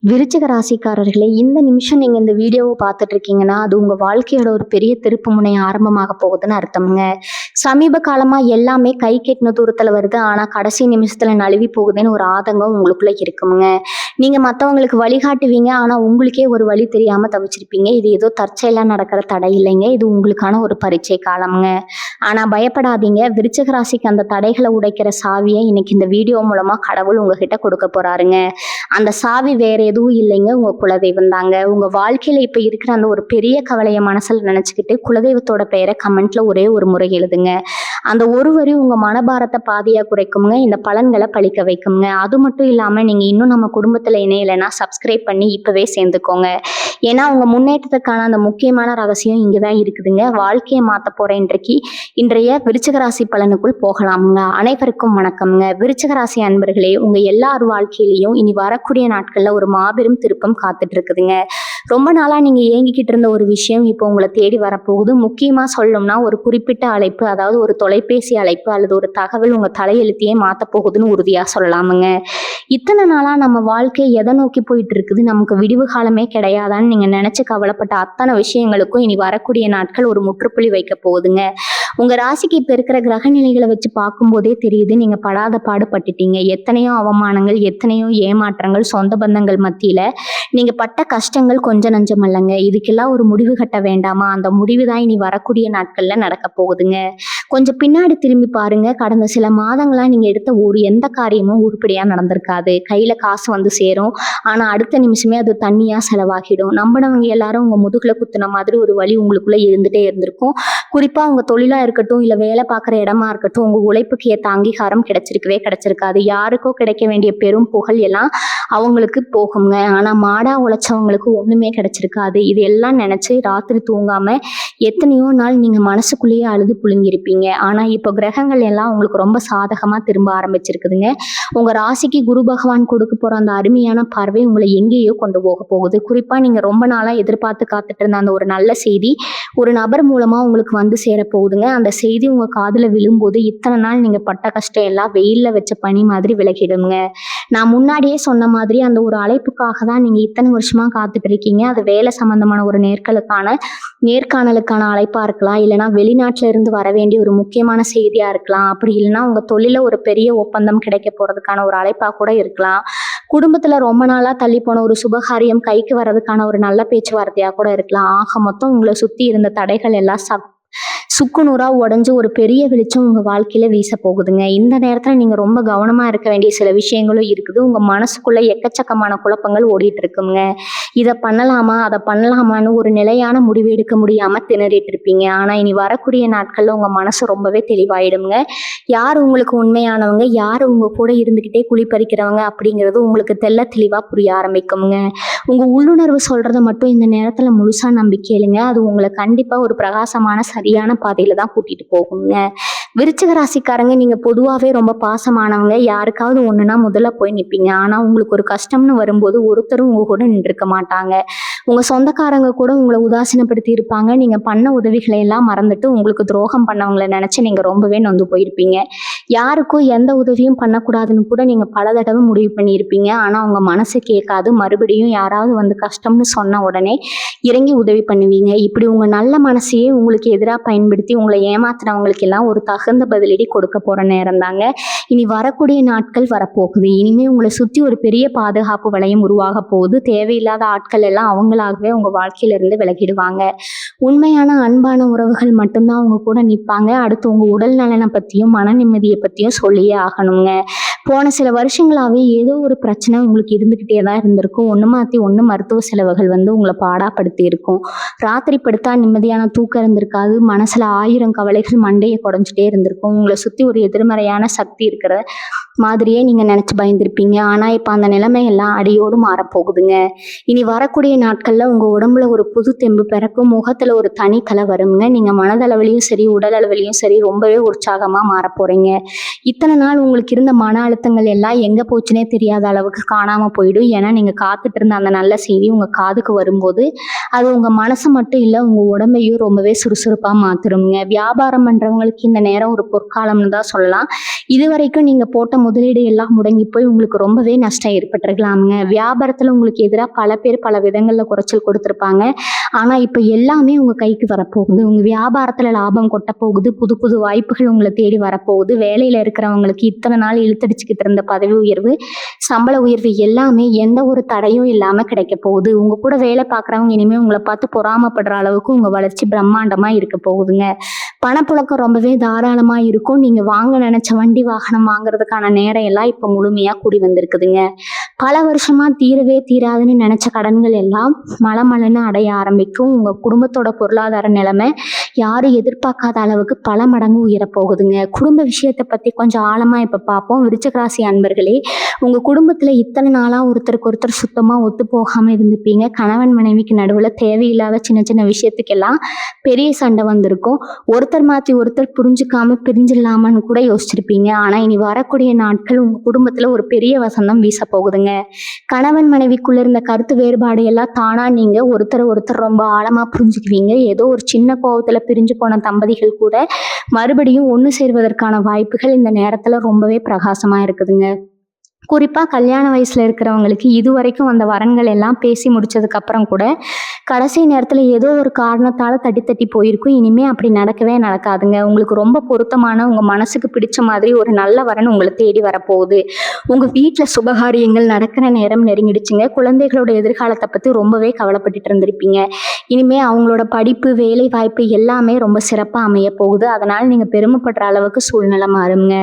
விருச்சிக ராசிக்காரர்களே, இந்த நிமிஷம் நீங்க இந்த வீடியோவை பார்த்துட்டு இருக்கீங்கன்னா, அது உங்க வாழ்க்கையோட ஒரு பெரிய திருப்பு முனை ஆரம்பமாக போகுதுன்னு அர்த்தம்ங்க. சமீப காலமா எல்லாமே கை கெட்டின தூரத்துல வருது. ஆனா கடைசி நிமிஷத்துல நழுவி போகுதுன்னு ஒரு ஆதங்கம் உங்களுக்குள்ள இருக்குங்க. நீங்க மத்தவங்களுக்கு வழிகாட்டுவீங்க. ஆனா உங்களுக்கே ஒரு வழி தெரியாம தவிச்சிருப்பீங்க. இது ஏதோ தற்செயலா நடக்கிற தடை இல்லைங்க. இது உங்களுக்கான ஒரு பரீட்சை காலம்ங்க. ஆனா பயப்படாதீங்க. விருச்சிக ராசிக்கு அந்த தடைகளை உடைக்கிற சாவியை இன்னைக்கு இந்த வீடியோ மூலமா கடவுள் உங்ககிட்ட கொடுக்க போறாருங்க. அந்த சாவி வேற எதுவும் இல்லைங்க, உங்க குலதெய்வம் தாங்க. உங்க வாழ்க்கையில இப்ப இருக்கிற அந்த ஒரு பெரிய கவலையை மனசுல நினைச்சுக்கிட்டு குலதெய்வத்தோட பெயரை கமெண்ட்ல ஒரே ஒரு முறை எழுதுங்க. அந்த ஒரு வரி உங்க மனபாரத்தை பாதியா குறைக்குங்க, இந்த பலன்களை பழிக்க வைக்குங்க. அது மட்டும் இல்லாம நீங்க இன்னும் நம்ம குடும்பத்துல இணையலைன்னா சப்ஸ்கிரைப் பண்ணி இப்பவே சேர்ந்துக்கோங்க. ஏன்னா உங்க முன்னேற்றத்துக்கான அந்த முக்கியமான ரகசியம் இங்கதான் இருக்குதுங்க. வாழ்க்கையை மாத்த போற இன்றைய விருச்சிக ராசி பலனுக்குள் போகலாமுங்க. அனைவருக்கும் வணக்கம்ங்க. விருச்சிக ராசி அன்பர்களே, உங்க எல்லார் வாழ்க்கையிலையும் இனி வரக்கூடிய நாட்கள்ல ஒரு மாபெரும் திருப்பம் காத்துட்டு இருக்குதுங்க. ரொம்ப நாளா நீங்க ஏங்கிக்கிட்டு இருந்த ஒரு விஷயம் இப்போ உங்களை தேடி வரப்போகுது. முக்கியமா சொல்லணும்னா ஒரு குறிப்பிட்ட அழைப்பு, அதாவது ஒரு தொலைபேசி அழைப்பு அல்லது ஒரு தகவல் உங்க தலையெழுத்தையே மாத்த போகுதுன்னு உறுதியா சொல்லலாமுங்க. இத்தனை நாளா நம்ம வாழ்க்கை எதை நோக்கி போயிட்டு இருக்குது, நமக்கு விடிவு காலமே கிடையாதான்னு நீங்க நினைச்சு கவலைப்பட்ட அத்தனை விஷயங்களுக்கும் இனி வரக்கூடிய நாட்கள் ஒரு முற்றுப்புள்ளி வைக்க போகுதுங்க. உங்க ராசிக்கு இப்ப இருக்கிற கிரக நிலைகளை வச்சு பார்க்கும்போதே தெரியுது, நீங்க படாத பாடுபட்டுட்டீங்க. எத்தனையோ அவமானங்கள், எத்தனையோ ஏமாற்றங்கள், சொந்த பந்தங்கள் மத்தியில நீங்க பட்ட கஷ்டங்கள் கொஞ்சம் நஞ்சம் அல்லங்க. இதுக்கெல்லாம் ஒரு முடிவு கட்ட வேண்டாமா? அந்த முடிவு தான் இனி வரக்கூடிய நாட்கள்ல நடக்க போகுதுங்க. கொஞ்சம் பின்னாடி திரும்பி பாருங்க. கடந்த சில மாதங்களா நீங்க எடுத்த எந்த காரியமும் உருப்படியா நடந்திருக்காது. கையில காசு வந்து சேரும், ஆனா அடுத்த நிமிஷமே அது தண்ணியா செலவாகிடும். நம்பினவங்க எல்லாரும் உங்க முதுகுல குத்துன மாதிரி ஒரு வலி உங்களுக்குள்ள இருந்துட்டே இருந்திருக்கும். குறிப்பா உங்க தொழிலா இருக்கட்டும், இல்ல வேலை பார்க்குற இடமா இருக்கட்டும், உங்க உழைப்புக்கு ஏற்ற அங்கீகாரம் கிடைச்சிருக்காது. யாருக்கோ கிடைக்க வேண்டிய பெரும் புகழ் எல்லாம் அவங்களுக்கு போகுங்க. ஆனா மாடா உழைச்சவங்களுக்கு ஒண்ணுமே கிடைச்சிருக்காது. இது எல்லாம் நினைச்சு ராத்திரி தூங்காம எத்தனையோ நாள் நீங்க மனசுக்குள்ளேயே அழுது புழுங்கிருப்பீங்க. ஆனா இப்போ கிரகங்கள் எல்லாம் உங்களுக்கு ரொம்ப சாதகமா திரும்ப ஆரம்பிச்சிருக்குதுங்க. உங்க ராசிக்கு குரு பகவான் கொடுக்க போற அந்த அருமையான பார்வை உங்களை எங்கேயோ கொண்டு போக போகுது. குறிப்பா நீங்க ரொம்ப நாளா எதிர்பார்த்து காத்துட்டு இருந்த அந்த ஒரு நல்ல செய்தி ஒரு நபர் மூலமா உங்களுக்கு வந்து சேர போகுதுங்க. அந்த செய்தி உங்க காதுல விழும்போது இத்தனை நாள் நீங்க பட்ட கஷ்டம் எல்லாம் வெயில்ல வச்ச பனி மாதிரி விலகிடுங்க. நான் முன்னாடியே சொன்ன மாதிரி அந்த ஒரு அழைப்புக்காக தான் நீங்க இத்தனை வருஷமா காத்துட்டு இருக்கீங்க. அது வேலை சம்பந்தமான ஒரு நேர்காணலுக்கான அழைப்பா இருக்கலாம், இல்லைன்னா வெளிநாட்டுல இருந்து வர வேண்டிய ஒரு முக்கியமான செய்தியா இருக்கலாம், அப்படி இல்லைன்னா உங்க தொழில ஒரு பெரிய ஒப்பந்தம் கிடைக்க போறதுக்கான ஒரு அழைப்பா கூட இருக்கலாம். குடும்பத்துல ரொம்ப நாளா தள்ளி போன ஒரு சுபகாரியம் கைக்கு வர்றதுக்கான ஒரு நல்ல பேச்சுவார்த்தையா கூட இருக்கலாம். ஆக மொத்தம் உங்களை சுத்தி இருந்த தடைகள் எல்லாம் சுக்குநூறா உடஞ்சு ஒரு பெரிய வெளிச்சம் உங்க வாழ்க்கையில வீச போகுதுங்க. இந்த நேரத்துல நீங்க ரொம்ப கவனமா இருக்க வேண்டிய சில விஷயங்களும் இருக்குது. உங்க மனசுக்குள்ள எக்கச்சக்கமான குழப்பங்கள் ஓடிட்டு இருக்குங்க. இதை பண்ணலாமா, அதை பண்ணலாமான்னு ஒரு நிலையான முடிவு எடுக்க முடியாம திணறிட்டு இருப்பீங்க. ஆனா இனி வரக்கூடிய நாட்கள்ல உங்க மனசு ரொம்பவே தெளிவாயிடுங்க. யார் உங்களுக்கு உண்மையானவங்க, யார் உங்க கூட இருந்துகிட்டே குழிப்பறிக்கிறவங்க அப்படிங்கிறது உங்களுக்கு தெளிவா புரிய ஆரம்பிக்குங்க. உங்க உள்ளுணர்வு சொல்றதை மட்டும் இந்த நேரத்துல முழுசா நம்பி கேளுங்க. அது உங்களை கண்டிப்பா ஒரு பிரகாசமான சரியான பாதையில தான் கூட்டிட்டு போகுங்க. விருச்சிக ராசிக்காரங்க, நீங்க பொதுவாவே ரொம்ப பாசமானவங்க. யாருக்காவது ஒண்ணுனா முதல்ல போய் நிப்பீங்க. ஆனா உங்களுக்கு ஒரு கஷ்டம்னு வரும்போது ஒருத்தரும் உங்க கூட நின்றுக்க மாட்டாங்க. உங்க சொந்தக்காரங்க கூட உங்களை உதாசீனப்படுத்தி இருப்பாங்க. நீங்க பண்ண உதவிகளை எல்லாம் மறந்துட்டு உங்களுக்கு துரோகம் பண்ணவங்களை நினைச்சு நீங்க ரொம்பவே நொந்து போயிருப்பீங்க. யாருக்கும் எந்த உதவியும் பண்ணக்கூடாதுன்னு கூட நீங்க பல தடவை முடிவு பண்ணியிருப்பீங்க. ஆனா உங்க மனசு கேட்காது. மறுபடியும் யாராவது வந்து கஷ்டம்னு சொன்ன உடனே இறங்கி உதவி பண்ணுவீங்க. இப்படி உங்க நல்ல மனசையே உங்களுக்கு எதிராக பயன்படுத்தி உங்களை ஏமாத்துறவங்களுக்கு எல்லாம் ஒரு தகுந்த பதிலடி கொடுக்க போற நேரம் தாங்க இனி வரக்கூடிய நாட்கள் வரப்போகுது. இனிமே உங்களை சுற்றி ஒரு பெரிய பாதுகாப்பு வளையம் உருவாக போகுது. தேவையில்லாத ஆட்கள் எல்லாம் அவங்களாகவே உங்க வாழ்க்கையில இருந்து விலகிடுவாங்க. உண்மையான அன்பான உறவுகள் மட்டும்தான் உங்க கூட நிற்பாங்க. அடுத்து உங்க உடல் நலனை பத்தியும் மன நிம்மதியை பத்தியும் சொல்லியே ஆகணுங்க. போன சில வருஷங்களாவே ஏதோ ஒரு பிரச்சனை உங்களுக்கு இருந்துகிட்டே தான் இருந்திருக்கும். ஒன்று மாற்றி ஒன்று மருத்துவ செலவுகள் வந்து உங்களை பாடாப்படுத்தி இருக்கும். ராத்திரி படுத்தா நிம்மதியான தூக்கம் இருந்திருக்காது. மனசுல 1000 கவலைகள் மண்டையை குடைஞ்சிட்டே இருந்திருக்கும். உங்களை சுற்றி ஒரு எதிர்மறையான சக்தி இருக்கிற மாதிரியே நீங்க நினைச்சு பயந்துருப்பீங்க. ஆனா இப்ப அந்த நிலைமை எல்லாம் அடியோடு மாறப்போகுதுங்க. இனி வரக்கூடிய நாட்கள் நாட்கள்ல உங்க உடம்புல ஒரு புது தெம்பு பிறக்கும். முகத்துல ஒரு தனி கலை வருங்க. நீங்க மனதளவிலயும் சரி, உடல் அளவிலயும் சரி ரொம்பவே உற்சாகமா மாறப் போறீங்க. இத்தனை நாள் உங்களுக்கு இருந்த மன அழுத்தங்கள் எல்லாம் எங்க போச்சுன்னே தெரியாத அளவுக்கு காணாம போயிடும். ஏன்னா நீங்க காத்துட்டு இருந்த அந்த நல்ல செய்தி உங்க காதுக்கு வரும்போது, அது உங்க மனசு மட்டும் இல்ல, உங்க உடம்பையும் ரொம்பவே சுறுசுறுப்பா மாத்திருங்க. வியாபாரம் பண்றவங்களுக்கு இந்த நேரம் ஒரு பொற்காலம்னு தான் சொல்லலாம். இதுவரைக்கும் நீங்க போட்ட முதலீடு எல்லாம் முடங்கி போய் உங்களுக்கு ரொம்பவே நஷ்டம் ஏற்பட்டிருக்கலாமுங்க. வியாபாரத்துல உங்களுக்கு எதிரா பல பேர் பல விதங்கள்ல குறைச்சல் கொடுத்திருப்பாங்க. ஆனா இப்ப எல்லாமே உங்க கைக்கு வரப்போகுது. உங்க வியாபாரத்துல லாபம் கொட்ட போகுது. புது புது வாய்ப்புகள் உங்களை தேடி வரப்போகுது. வேலையில இருக்கிறவங்களுக்கு இத்தனை நாள் இழுத்தடிச்சுக்கிட்டு இருந்த பதவி உயர்வு, சம்பள உயர்வு எல்லாமே எந்த ஒரு தடையும் இல்லாம கிடைக்க போகுது. உங்க கூட வேலை பார்க்குறவங்க இனிமே உங்களை பார்த்து பொறாமப்படுற அளவுக்கு உங்க வளர்ச்சி பிரம்மாண்டமா இருக்க போகுதுங்க. பணப்புழக்கம் ரொம்பவே தாராளமா இருக்கும். நீங்க வாங்க நினைச்ச வண்டி வாகனம் வாங்குறதுக்கான நேரம் எல்லாம் இப்ப முழுமையா கூடி வந்திருக்குதுங்க. பல வருஷமா தீரவே தீராதுன்னு நினைச்ச கடன்கள் எல்லாம் மலமலன்னு அடைய ஆரம்பிக்கும். உங்க குடும்பத்தோட பொருளாதார நிலைமை யாரும் எதிர்பார்க்காத அளவுக்கு பல மடங்கு உயரப் போகுதுங்க. குடும்ப விஷயத்தை பத்தி கொஞ்சம் ஆழமா இப்ப பார்ப்போம். விருச்சிக ராசி அன்பர்களே, உங்க குடும்பத்துல இத்தனை நாளா ஒருத்தருக்கு ஒருத்தர் சுத்தமா ஒத்து போகாம இருந்திருப்பீங்க. கணவன் மனைவிக்கு நடுவுல தேவையில்லாத சின்ன சின்ன விஷயத்துக்கெல்லாம் பெரிய சண்டை வந்திருக்கும். ஒருத்தர் மாத்தி ஒருத்தர் புரிஞ்சுக்காம பிரிஞ்சிடலாமான்னு கூட யோசிச்சிருப்பீங்க. ஆனா இனி வரக்கூடிய நாட்கள் உங்க குடும்பத்துல ஒரு பெரிய வசந்தம் வீச போகுதுங்க. கணவன் மனைவிக்குள்ள இருந்த கருத்து வேறுபாடு எல்லாம் தானா நீங்க ஒருத்தர் ஒருத்தர் ரொம்ப ஆழமா புரிஞ்சுக்குவீங்க. ஏதோ ஒரு சின்ன கோவத்துல பிரிஞ்சு போன தம்பதிகள் கூட மறுபடியும் ஒண்ணு சேர்வதற்கான வாய்ப்புகள் இந்த நேரத்துல ரொம்பவே பிரகாசமா இருக்குதுங்க. குறிப்பா கல்யாண வயசுல இருக்கிறவங்களுக்கு இதுவரைக்கும் வந்த வரன்கள் எல்லாம் பேசி முடிச்சதுக்கு அப்புறம் கூட கடைசி நேரத்துல ஏதோ ஒரு காரணத்தால தட்டி தட்டி போயிருக்கும். இனிமே அப்படி நடக்கவே நடக்காதுங்க. உங்களுக்கு ரொம்ப பொருத்தமான உங்க மனசுக்கு பிடிச்ச மாதிரி ஒரு நல்ல வரன் உங்களை தேடி வரப்போகுது. உங்க வீட்டுல சுபகாரியங்கள் நடக்கிற நேரம் நெருங்கிடுச்சுங்க. குழந்தைகளோட எதிர்காலத்தை பத்தி ரொம்பவே கவலைப்பட்டுட்டு இருந்திருப்பீங்க. இனிமே அவங்களோட படிப்பு, வேலை வாய்ப்பு எல்லாமே ரொம்ப சிறப்பா அமைய போகுது. அதனால நீங்க பெருமைப்படுற அளவுக்கு சூழ்நிலை மாறுங்க.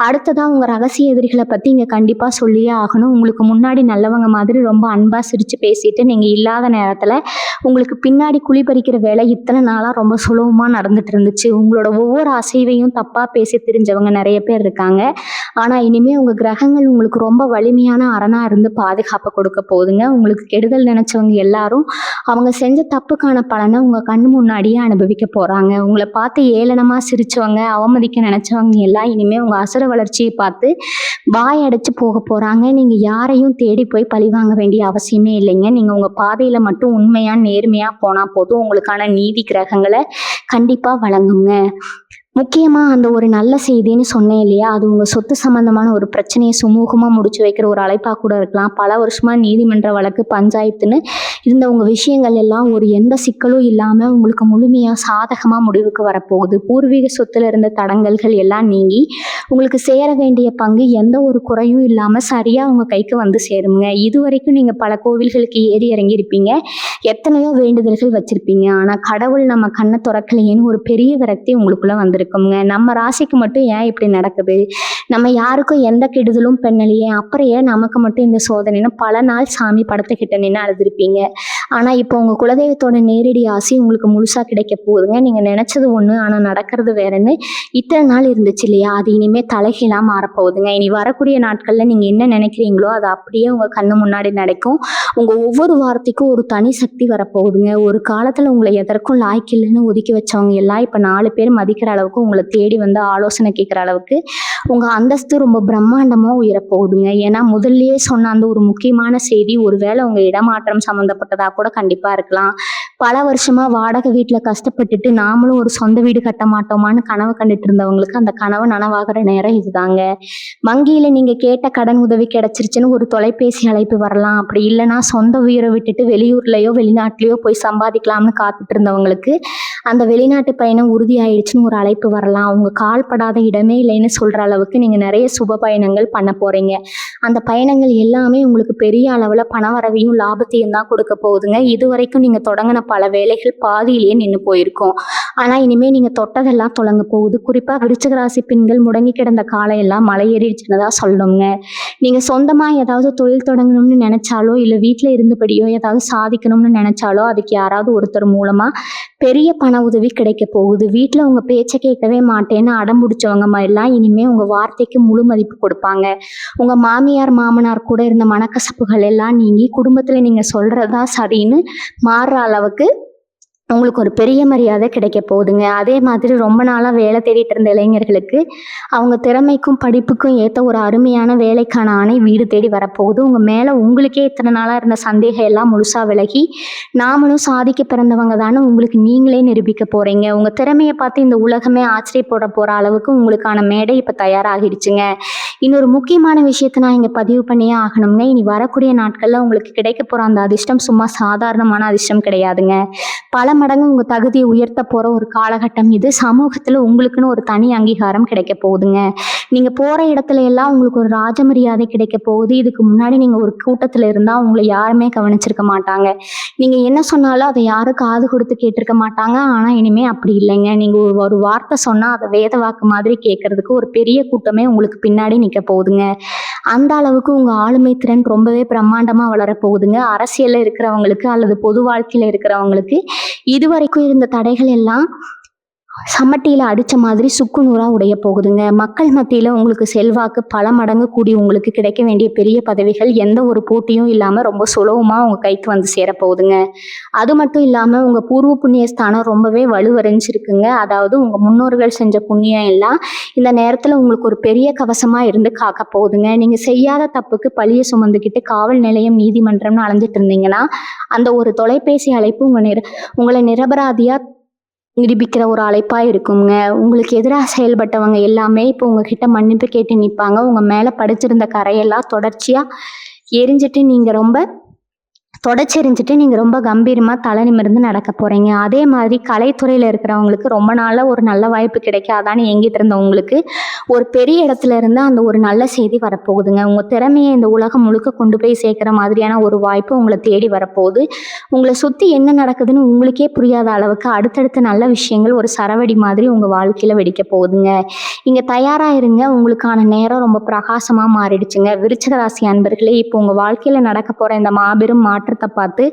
அடுத்ததா உங்க ரகசிய எதிரிகளை பத்தி இங்க கண்டிப்பா சொல்லியே ஆகணும். உங்களுக்கு முன்னாடி நல்லவங்க மாதிரி ரொம்ப அன்பா சிரிச்சு பேசிட்டு நீங்க இல்லாத நேரத்துல உங்களுக்கு பின்னாடி குழி பறிக்கிற வேலை இத்தனை நாளா ரொம்ப சுலபமா நடந்துட்டு இருந்துச்சு. உங்களோட ஒவ்வொரு அசைவையும் தப்பா பேசி தெரிஞ்சவங்க நிறைய பேர் இருக்காங்க. ஆனா இனிமே உங்க கிரகங்கள் உங்களுக்கு ரொம்ப வலிமையான அரணா இருந்து பாதுகாப்பு கொடுக்க போகுதுங்க. உங்களுக்கு கெடுதல் நினைச்சவங்க எல்லாரும் அவங்க செஞ்ச தப்புக்கான பலனை உங்க கண்ணு முன்னாடியே அனுபவிக்க போறாங்க. உங்களை பார்த்து ஏளனமா சிரிச்சவங்க, அவமதிக்க நினைச்சவங்க எல்லாம் இனிமே உங்க அசுர வளர்ச்சியை பார்த்து வாய் அடைச்சு போக போறாங்க. நீங்க யாரையும் தேடி போய் பழி வாங்க வேண்டிய அவசியமே இல்லைங்க. நீங்க உங்க பாதையில மட்டும் உண்மையா நேர்மையா போனா போதும். உங்களுக்கான நீதி கிரகங்களை கண்டிப்பா வழங்குங்க. முக்கியமா அந்த ஒரு நல்ல செய்தின்னு சொன்னேன் இல்லையா, அது உங்க சொத்து சம்பந்தமான ஒரு பிரச்சனையை சுமூகமா முடிச்சு வைக்கிற ஒரு அழைப்பா கூட இருக்கலாம். பல வருஷமா நீதிமன்ற வழக்கு, பஞ்சாயத்துன்னு இருந்த உங்க விஷயங்கள் எல்லாம் ஒரு எந்த சிக்கலும் இல்லாம உங்களுக்கு முழுமையா சாதகமா முடிவுக்கு வரப்போகுது. பூர்வீக சொத்துல இருந்த தடங்கல்கள் எல்லாம் நீங்கி உங்களுக்கு சேர வேண்டிய பங்கு எந்த ஒரு குறையும் இல்லாம சரியா உங்க கைக்கு வந்து சேருங்க. இது வரைக்கும் நீங்க பல கோவில்களுக்கு ஏறி இறங்கி இருப்பீங்க. எத்தனையோ வேண்டுதல்கள் வச்சிருப்பீங்க. ஆனா கடவுள் நம்ம கண்ணை திறக்கலையேன்னு ஒரு பெரிய விரக்தி உங்களுக்குள்ள வந்திருக்குங்க. நம்ம ராசிக்கு மட்டும் ஏன் இப்படி நடக்குது, நம்ம யாருக்கும் எந்த கெடுதலும் பண்ணலையே, அப்புறம் ஏன் நமக்கு மட்டும் இந்த சோதனைன்னு பல நாள் சாமி படத்துக்கிட்ட நின்று அழுதுருப்பீங்க. ஆனா இப்போ உங்க குலதெய்வத்தோட நேரடி ஆசை உங்களுக்கு முழுசா கிடைக்க போகுதுங்க. நீங்க நினைச்சது ஒண்ணு ஆனா நடக்கிறது வேறன்னு இத்தனை நாள் இருந்துச்சு இல்லையா, அது இனிமே தலைகீழா மாறப்போகுதுங்க. இனி வரக்கூடிய நாட்கள்ல நீங்க என்ன நினைக்கிறீங்களோ அது அப்படியே உங்க கண்ணு முன்னாடி நடக்கும். உங்க ஒவ்வொரு வார்த்தைக்கும் ஒரு தனி சக்தி வரப்போகுதுங்க. ஒரு காலத்துல உங்களை எதற்கும் லாய்க்கு இல்லைன்னு ஒதுக்கி வச்சவங்க எல்லாம் இப்ப 4 பேர் மதிக்கிற அளவுக்கு உங்களை தேடி வந்து ஆலோசனை கேட்கிற அளவுக்கு உங்க அந்தஸ்து ரொம்ப பிரம்மாண்டமா உயரப்போகுதுங்க. ஏன்னா முதல்லயே சொன்ன அந்த ஒரு முக்கியமான செய்தி ஒருவேளை உங்க இடமாற்றம் சம்மந்தப்பட்டதா கூட கண்டிப்பா இருக்கலாம். பல வருஷமா வாடகை வீட்டுல கஷ்டப்பட்டுட்டு நாமளும் ஒரு சொந்த வீடு கட்ட மாட்டோமான்னு கனவு கண்டுட்டு இருந்தவங்களுக்கு அந்த கனவு நனவாகிற நேரம் இதுதாங்க. வங்கியில நீங்க கேட்ட கடன் உதவி கிடைச்சிருச்சுன்னு ஒரு தொலைபேசி அழைப்பு வரலாம். அப்படி இல்லைன்னா சொந்த உயிரை விட்டுட்டு வெளியூர்லயோ வெளிநாட்டிலயோ போய் சம்பாதிக்கலாம்னு காத்துட்டு இருந்தவங்களுக்கு அந்த வெளிநாட்டு பயணம் உறுதி ஆயிடுச்சுன்னு ஒரு அழைப்பு வரலாம். உங்க கால் படாத இடமே இல்லைன்னு சொல்ற அளவுக்கு நீங்க நிறைய சுப பயணங்கள் பண்ண போறீங்க. அந்த பயணங்கள் எல்லாமே உங்களுக்கு பெரிய அளவுல பணவரவையும் லாபத்தையும் தான் கொடுக்க போகுதுங்க. இது வரைக்கும் நீங்க தொடங்கின பல வேலைகள் பாதியிலேயே நின்று போயிருக்கும். ஆனா இனிமே நீங்க தொட்டதெல்லாம் தொடங்க போகுது. குறிப்பா விருச்சிக ராசி பெண்கள் முடங்கி கிடந்த காலம் எல்லாம் மலை ஏறிடுச்சுன்னு தான் சொல்லணுங்க. நீங்க சொந்தமா ஏதாவது தொழில் தொடங்கணும்னு நினைச்சாலோ இல்ல வீட்டுல இருந்தபடியோ ஏதாவது சாதிக்கணும்னு நினைச்சாலோ அதுக்கு யாராவது ஒருத்தர் மூலமா பெரிய பண உதவி கிடைக்க போகுது. வீட்டுல உங்க பேச்சை கேட்கவே மாட்டேன்னு அடம் பிடிச்சவங்க எல்லாம் இனிமே உங்க வார்த்தைக்கு முழு மதிப்பு கொடுப்பாங்க. உங்க மாமியார் மாமனார் கூட இருந்த மனக்கசப்புகள் எல்லாம் நீங்கி குடும்பத்துல நீங்க சொல்றதா சரி மரியாதைன்னு மாறுற அளவுக்கு உங்களுக்கு ஒரு பெரிய மரியாதை கிடைக்க போகுதுங்க. அதே மாதிரி ரொம்ப நாளாக வேலை தேடிட்டு இருந்த இளைஞர்களுக்கு அவங்க திறமைக்கும் படிப்புக்கும் ஏற்ற ஒரு அருமையான வேலைக்கான ஆணை வீடு தேடி வரப்போகுது. உங்கள் மேலே உங்களுக்கே இத்தனை நாளாக இருந்த சந்தேகம் எல்லாம் முழுசாக விலகி நாமளும் சாதிக்க பிறந்தவங்க தானே உங்களுக்கு நீங்களே நிரூபிக்க போகிறீங்க. உங்கள் திறமையை பார்த்து இந்த உலகமே ஆச்சரியப்பட போகிற அளவுக்கு உங்களுக்கான மேடை இப்போ தயாராகிடுச்சுங்க. இன்னொரு முக்கியமான விஷயத்தை நான் இங்கே பதிவு பண்ணியே ஆகணுங்க. இனி வரக்கூடிய நாட்களில் உங்களுக்கு கிடைக்க போகிற அந்த அதிர்ஷ்டம் சும்மா சாதாரணமான அதிர்ஷ்டம் கிடையாதுங்க. பல மடங்கு உங்கள் தகுதியை உயர்த்த போகிற ஒரு காலகட்டம் இது. சமூகத்தில் உங்களுக்குன்னு ஒரு தனி அங்கீகாரம் கிடைக்க போகுதுங்க. நீங்கள் போகிற இடத்துல எல்லாம் உங்களுக்கு ஒரு ராஜமரியாதை கிடைக்க போகுது. இதுக்கு முன்னாடி நீங்கள் ஒரு கூட்டத்தில் இருந்தால் உங்களை யாருமே கவனிச்சிருக்க மாட்டாங்க. நீங்கள் என்ன சொன்னாலும் அதை யாரும் காது கொடுத்து கேட்டிருக்க மாட்டாங்க. ஆனால் இனிமேல் அப்படி இல்லைங்க. நீங்கள் ஒரு வார்த்தை சொன்னால் அதை வேத வாக்கு மாதிரி கேட்கறதுக்கு ஒரு பெரிய கூட்டமே உங்களுக்கு பின்னாடி நிற்க போகுதுங்க. அந்த அளவுக்கு உங்கள் ஆளுமை திறன் ரொம்பவே பிரம்மாண்டமாக வளரப்போகுதுங்க. அரசியலில் இருக்கிறவங்களுக்கு அல்லது பொது வாழ்க்கையில் இருக்கிறவங்களுக்கு இதுவரைக்கும் இருந்த தடைகள் எல்லாம் சமட்டியில் அடித்த மாதிரி சுக்கு நூறாக உடைய போகுதுங்க. மக்கள் மத்தியில் உங்களுக்கு செல்வாக்கு பல மடங்கு கூடி உங்களுக்கு கிடைக்க வேண்டிய பெரிய பதவிகள் எந்த ஒரு போட்டியும் இல்லாமல் ரொம்ப சுலபமாக உங்கள் கைக்கு வந்து சேரப்போகுதுங்க. அது மட்டும் இல்லாமல் உங்கள் பூர்வ புண்ணிய ஸ்தானம் ரொம்பவே வலுவடைஞ்சிருக்குங்க. அதாவது உங்கள் முன்னோர்கள் செஞ்ச புண்ணியம் எல்லாம் இந்த நேரத்தில் உங்களுக்கு ஒரு பெரிய கவசமாக இருந்து காக்க போகுதுங்க. நீங்கள் செய்யாத தப்புக்கு பழியை சுமந்துக்கிட்டு காவல் நிலையம் நீதிமன்றம்னு அலைஞ்சிட்டு இருந்தீங்கன்னா அந்த ஒரு தொலைபேசி அழைப்பு உங்களை நிரபராதியாக நிரூபிக்கிற ஒரு அழைப்பாக இருக்குங்க. உங்களுக்கு எதிராக செயல்பட்டவங்க எல்லாமே இப்போ உங்ககிட்ட மன்னிப்பு கேட்டு நிற்பாங்க. உங்கள் மேலே படிச்சிருந்த கரையெல்லாம் தொடர்ச்சியாக எரிஞ்சிட்டு நீங்கள் ரொம்ப கம்பீரமாக தலை நிமிர்ந்து நடக்க போகிறீங்க. அதே மாதிரி கலைத்துறையில் இருக்கிறவங்களுக்கு ரொம்ப நாளாக ஒரு நல்ல வாய்ப்பு கிடைக்காதான்னு எங்கிட்டு இருந்தவங்களுக்கு ஒரு பெரிய இடத்துல இருந்து அந்த ஒரு நல்ல செய்தி வரப்போகுதுங்க. உங்கள் திறமையை இந்த உலகம் முழுக்க கொண்டு போய் சேர்க்குற மாதிரியான ஒரு வாய்ப்பு உங்களை தேடி வரப்போகுது. உங்களை சுற்றி என்ன நடக்குதுன்னு உங்களுக்கே புரியாத அளவுக்கு அடுத்தடுத்த நல்ல விஷயங்கள் ஒரு சரவடி மாதிரி உங்கள் வாழ்க்கையில் வெடிக்க போகுதுங்க. இங்கே தயாராக இருங்க. உங்களுக்கான நேரம் ரொம்ப பிரகாசமாக மாறிடுச்சுங்க. விருச்சிக ராசி அன்பர்களே, இப்போ உங்கள் வாழ்க்கையில் நடக்க போகிற இந்த மாபெரும் மாற்றத்தை பார்த்து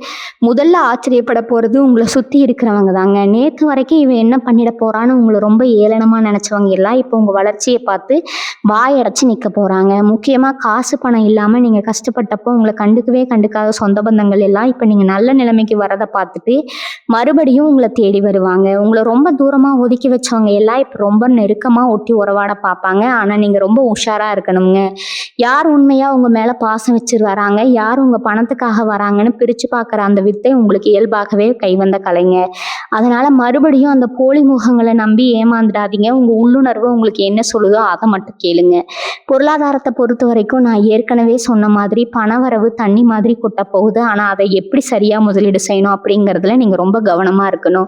முதல்ல ஆச்சரியப்பட போகிறது உங்களை சுற்றி இருக்கிறவங்க தாங்க. நேற்று வரைக்கும் இவன் என்ன பண்ணிட போகிறான்னு உங்களை ரொம்ப ஏளனமாக நினச்சவங்க எல்லாம் இப்போ உங்கள் வளர்ச்சியை பார்த்து வாயடைச்சு நிற்க போகிறாங்க. முக்கியமாக காசு பணம் இல்லாமல் நீங்கள் கஷ்டப்பட்டப்போ உங்களை கண்டுக்காத சொந்த பந்தங்கள் எல்லாம் இப்போ நீங்கள் நல்ல நிலைமைக்கு வரதை பார்த்துட்டு மறுபடியும் உங்களை தேடி வருவாங்க. உங்களை ரொம்ப தூரமாக ஒதுக்கி வச்சவங்க எல்லாம் இப்போ ரொம்ப நெருக்கமாக ஒட்டி உறவாட பார்ப்பாங்க. ஆனால் நீங்கள் ரொம்ப உஷாராக இருக்கணுங்க. யார் உண்மையாக உங்கள் மேலே பாசம் வச்சு வராங்க, யார் உங்கள் பணத்துக்காக வராங்கன்னு பிரித்து பார்க்குற அந்த வித்தை உங்களுக்கு இயல்பாகவே கைவந்த கலைங்க. அதனால் மறுபடியும் அந்த போலி முகங்களை நம்பி ஏமாந்துடாதீங்க. உங்கள் உள்ளுணர்வு உங்களுக்கு என்ன சொல்லுதோ அதை மட்டும் கேளுங்க. பொருளாதாரத்தை பொறுத்த வரைக்கும் நான் ஏற்கனவே சொன்ன மாதிரி பணவரவு தண்ணி மாதிரி கொட்ட போகுது. ஆனால் அதை எப்படி சரியாக முதலீடு செய்யணும் அப்படிங்கிறதுல நீங்கள் ரொம்ப கவனமாக இருக்கணும்.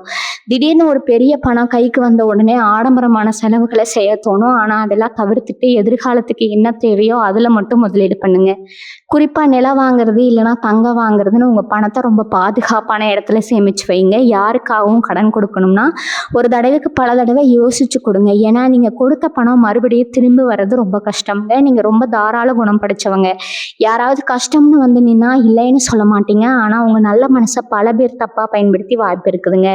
திடீர்னு ஒரு பெரிய பணம் கைக்கு வந்த உடனே ஆடம்பரமான செலவுகளை செய்ய தோணும். ஆனால் அதெல்லாம் தவிர்த்துட்டு எதிர்காலத்துக்கு என்ன தேவையோ அதில் மட்டும் முதலீடு பண்ணுங்க. குறிப்பாக நிலம் வாங்குறது இல்லைனா தங்கம் வாங்குறதுன்னு உங்கள் பணத்தை ரொம்ப பாதுகாப்பான இடத்துல சேமித்து வைங்க. யாருக்காகவும் கடன் கொடுக்கணும்னா ஒரு தடவைக்கு பல தடவை யோசிச்சு கொடுங்க. ஏன்னா நீங்கள் கொடுத்த பணம் மறுபடியும் திரும்பி வர்றது ரொம்ப கஷ்டம்ங்க. நீங்கள் ரொம்ப தாராள குணம் படித்தவங்க. யாராவது கஷ்டம்னு வந்து நின்னா இல்லைன்னு சொல்ல மாட்டீங்க. ஆனால் உங்கள் நல்ல மனசை பல பேர் தப்பாக பயன்படுத்தி வாய்ப்பு இருக்குதுங்க.